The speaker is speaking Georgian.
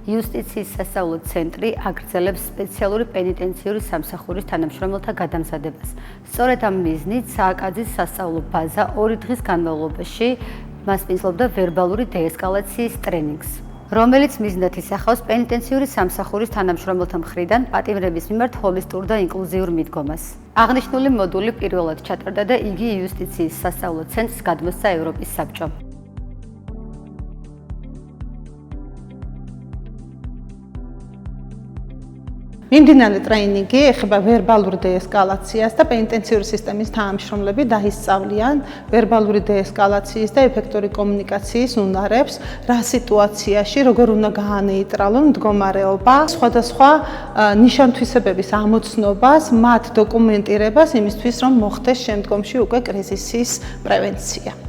იუსტიციის სასწავლო ცენტრი აგრძელებს სპეციალური პენიტენციური სამსახურის თანამშრომელთა გადამზადებას. სწორედ ამ მიზნით სააკაძის სასწავლო ბაზა 2 დღის განმავლობაში მასპინძლობდა ვერბალური დეესკალაციის ტრენინგს, რომელიც მიზნად ისახავს პენიტენციური სამსახურის თანამშრომელთა მხრიდან პატიმრების მიმართ ჰოლისტურ და ინკლუზიურ მიდგომას. აღნიშნული მოდული პირველად ჩატარდა და იგი იუსტიციის სასწავლო ცენტრს გადმოსცა ევროპის საბჭომ. მიმდინარე ტრეინინგი ეხება ვერბალურ დეესკალაციას და პენიტენციური სისტემის თანამშრომლები დაისწავლიან ვერბალური დეესკალაციის და ეფექტური კომუნიკაციის უნარებს, რა სიტუაციაში როგორ უნდა გაანეიტრალონ მდგომარეობა, სხვადასხვა ნიშან-თვისებების ამოცნობას, მათ დოკუმენტირებას იმისთვის, რომ მოხდეს შემდგომში უკვე კრიზისის პრევენცია.